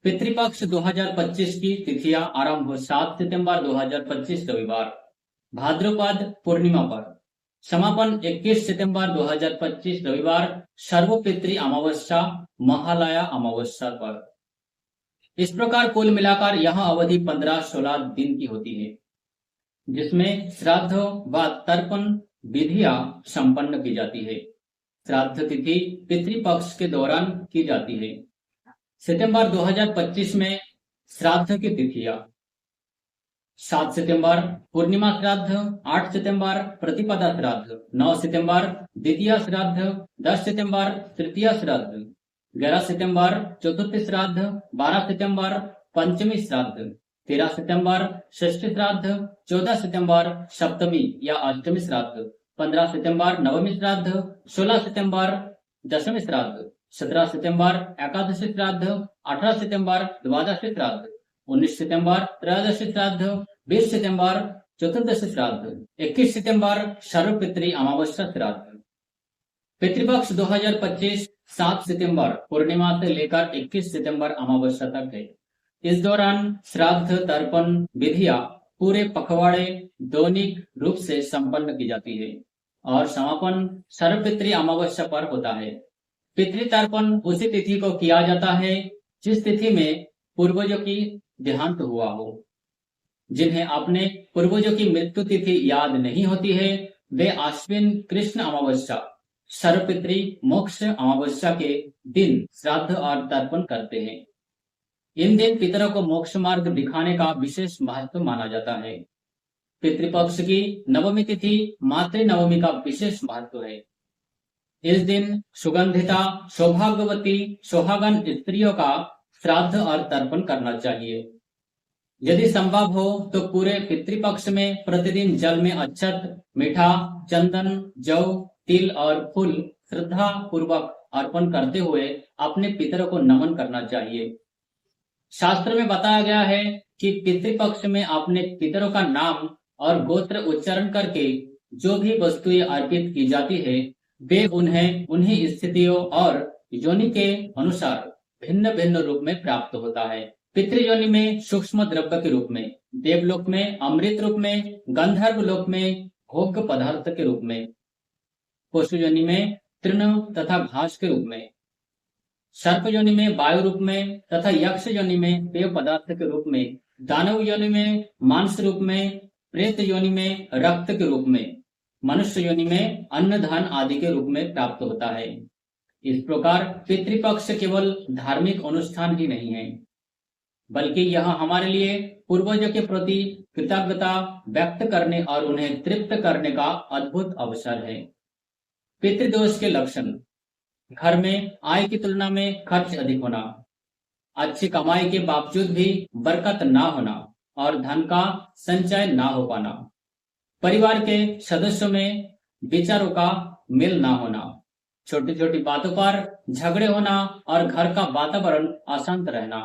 पितृपक्ष 2025 की तिथियां आरंभ 7 सितंबर 2025 रविवार भाद्रपद पूर्णिमा पर, समापन 21 सितंबर 2025 रविवार सर्वपितृ अमावस्या महालया अमावस्या पर। इस प्रकार कुल मिलाकर यह अवधि 15-16 दिन की होती है, जिसमें श्राद्ध व तर्पण विधियां संपन्न की जाती है। श्राद्ध तिथि पितृपक्ष के दौरान की जाती है। सितंबर 2025 में श्राद्ध की तिथियां: 7 सितंबर पूर्णिमा श्राद्ध, 8 सितंबर प्रतिपदा श्राद्ध, 9 सितंबर द्वितीया श्राद्ध, 10 सितंबर तृतीया श्राद्ध, 11 सितंबर चतुर्थ श्राद्ध, 12 सितंबर पंचमी श्राद्ध, 13 सितंबर षष्ठी श्राद्ध, 14 सितंबर सप्तमी या अष्टमी श्राद्ध, 15 सितंबर नवमी श्राद्ध, 16 सितंबर दशमी श्राद्ध, 17 सितंबर एकादशी श्राद्ध, 18 सितंबर द्वादशी श्राद्ध, 19 सितंबर त्रयोदशी श्राद्ध, 20 सितंबर चतुर्दशी श्राद्ध, 21 सितंबर सर्वपितृ अमावस्या श्राद्ध। पितृपक्ष 2025 7 सितंबर पूर्णिमा से लेकर 21 सितंबर अमावस्या तक है। इस दौरान श्राद्ध तर्पण विधियां पूरे पखवाड़े दैनिक रूप से संपन्न की जाती है और समापन सर्वपितृ अमावस्या पर होता है। पितृतर्पण उसी तिथि को किया जाता है जिस तिथि में पूर्वजों की देहांत हुआ हो। जिन्हें अपने पूर्वजों की मृत्यु तिथि याद नहीं होती है, वे आश्विन कृष्ण अमावस्या सर्वपितृ मोक्ष अमावस्या के दिन श्राद्ध और तर्पण करते हैं। इन दिन पितरों को मोक्ष मार्ग दिखाने का विशेष महत्व माना जाता है। पितृपक्ष की नवमी तिथि मातृ नवमी का विशेष महत्व है। इस दिन सुगंधिता सौभाग्यवती सुहागन स्त्रियों का श्राद्ध और तर्पण करना चाहिए। यदि संभव हो तो पूरे पितृपक्ष में प्रतिदिन जल में अक्षत, मीठा, चंदन, जौ, तिल और फूल श्रद्धा पूर्वक अर्पण करते हुए अपने पितरों को नमन करना चाहिए। शास्त्र में बताया गया है कि पितृपक्ष में अपने पितरों का नाम और गोत्र उच्चारण करके जो भी वस्तुएं अर्पित की जाती है, वे उन्हें उन्हीं स्थितियों और योनि के अनुसार भिन्न भिन्न रूप में प्राप्त होता है। पितृयोनि में सूक्ष्म द्रव्य के रूप में, देवलोक में अमृत रूप में, गंधर्व लोक में भोग्य पदार्थ के रूप में, पशु योनि में तृण तथा घास के रूप में, सर्प योनि में वायु रूप में तथा यक्ष योनि में पेय पदार्थ के रूप में, दानव योनि में मांस रूप में, प्रेत योनि में रक्त के रूप में, मनुष्य योनि में अन्न धन आदि के रूप में प्राप्त होता है। इस प्रकार पितृपक्ष केवल धार्मिक अनुष्ठान ही नहीं है, बल्कि यह हमारे लिए पूर्वजों के प्रति कृतज्ञता व्यक्त करने और उन्हें तृप्त करने का अद्भुत अवसर है। पितृदोष के लक्षण: घर में आय की तुलना में खर्च अधिक होना, अच्छी कमाई के बावजूद भी बरकत ना होना और धन का संचय ना हो पाना, परिवार के सदस्यों में विचारों का मेल ना होना, छोटी छोटी बातों पर झगड़े होना और घर का वातावरण अशांत रहना,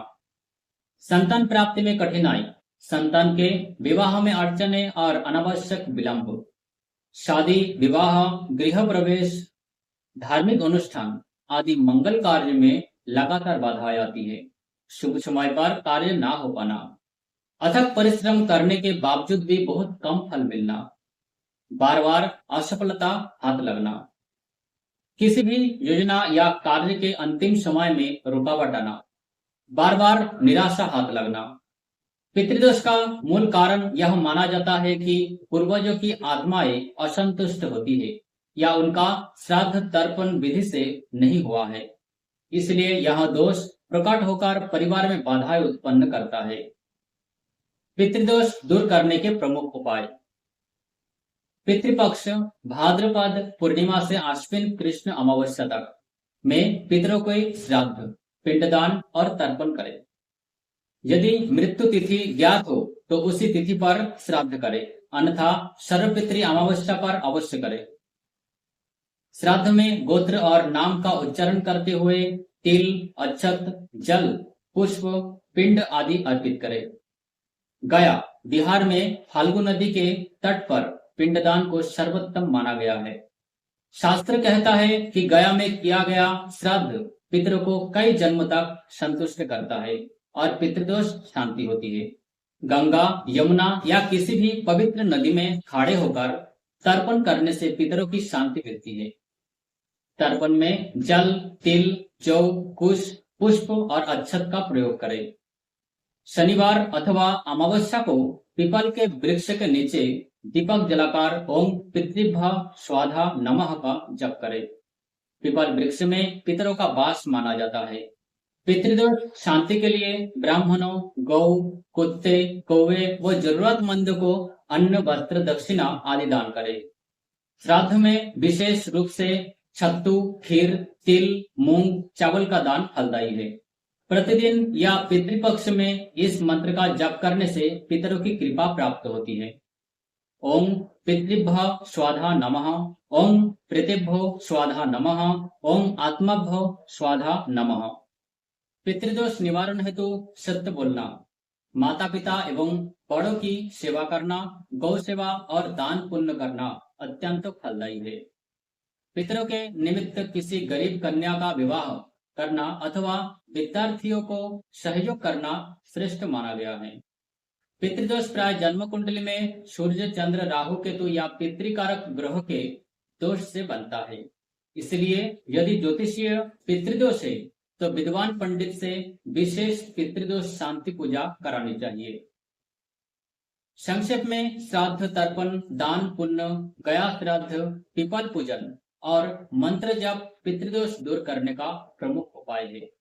संतान प्राप्ति में कठिनाई, संतान के विवाह में अड़चने और अनावश्यक विलंब, शादी विवाह गृह प्रवेश धार्मिक अनुष्ठान आदि मंगल कार्य में लगातार बाधाएं आती है, शुभ समय पर कार्य ना हो पाना, अथक परिश्रम करने के बावजूद भी बहुत कम फल मिलना, बार बार असफलता हाथ लगना, किसी भी योजना या कार्य के अंतिम समय में रुकावट आना, बार बार निराशा हाथ लगना। पितृदोष का मूल कारण यह माना जाता है कि पूर्वजों की आत्माएं असंतुष्ट होती है या उनका श्राद्ध तर्पण विधि से नहीं हुआ है, इसलिए यह दोष प्रकट होकर परिवार में बाधाएं उत्पन्न करता है। पितृदोष दूर करने के प्रमुख उपाय: पितृपक्ष भाद्रपद पूर्णिमा से आश्विन कृष्ण अमावस्या तक में पितरों को श्राद्ध, पिंडदान और तर्पण करें। यदि मृत्यु तिथि ज्ञात हो तो उसी तिथि पर श्राद्ध करें, अन्यथा सर्वपितृ अमावस्या पर अवश्य करें। श्राद्ध में गोत्र और नाम का उच्चारण करते हुए तिल, अक्षत, जल, पुष्प, पिंड आदि अर्पित करें। गया बिहार में फाल्गु नदी के तट पर पिंडदान को सर्वोत्तम माना गया है। शास्त्र कहता है कि गया में किया गया श्राद्ध पितरों को कई जन्म तक संतुष्ट करता है। और पितृदोष शांति होती है। गंगा, यमुना या किसी भी पवित्र नदी में खड़े होकर तर्पण करने से पितरों की शांति मिलती है। तर्पण में जल, तिल, जौ, कुश, पुष्प और अक्षत का प्रयोग करें। शनिवार अथवा अमावस्या को पीपल के वृक्ष के नीचे दीपक जलाकर ओम पितृभ्यः स्वाहा नमः का जप करें। पीपल वृक्ष में पितरों का वास माना जाता है। पितृदोष शांति के लिए ब्राह्मणों, गौ, कुत्ते, कौवे व जरूरतमंद को अन्न, वस्त्र, दक्षिणा आदि दान करें। श्राद्ध में विशेष रूप से छत्तू, खीर, तिल, मूंग, चावल का दान फलदायी है। प्रतिदिन या पितृपक्ष में इस मंत्र का जप करने से पितरों की कृपा प्राप्त होती है। ओम पितृभ्यः स्वाहा नमः, ओम प्रीतिभ्यो स्वाहा नमः, ओम आत्मभ्यो स्वाहा नमः। पितृदोष निवारण हेतु सत्य बोलना, माता पिता एवं बड़ों की सेवा करना, गौ सेवा और दान पुण्य करना अत्यंत फलदायी है। पितरों के निमित्त किसी गरीब कन्या का विवाह करना अथवा विद्यार्थियों को सहयोग करना श्रेष्ठ माना गया है। पितृदोष प्राय जन्म कुंडली में सूर्य, चंद्र, राहु, केतु या पितृकारक ग्रह के दोष से बनता है। इसलिए यदि ज्योतिषीय पितृदोष है तो विद्वान पंडित से विशेष पितृदोष शांति पूजा करानी चाहिए। संक्षेप में श्राद्ध, तर्पण, दान पुण्य, गया श्राद्ध, पीपल पूजन और मंत्र जप पितृदोष दूर करने का प्रमुख उपाय है।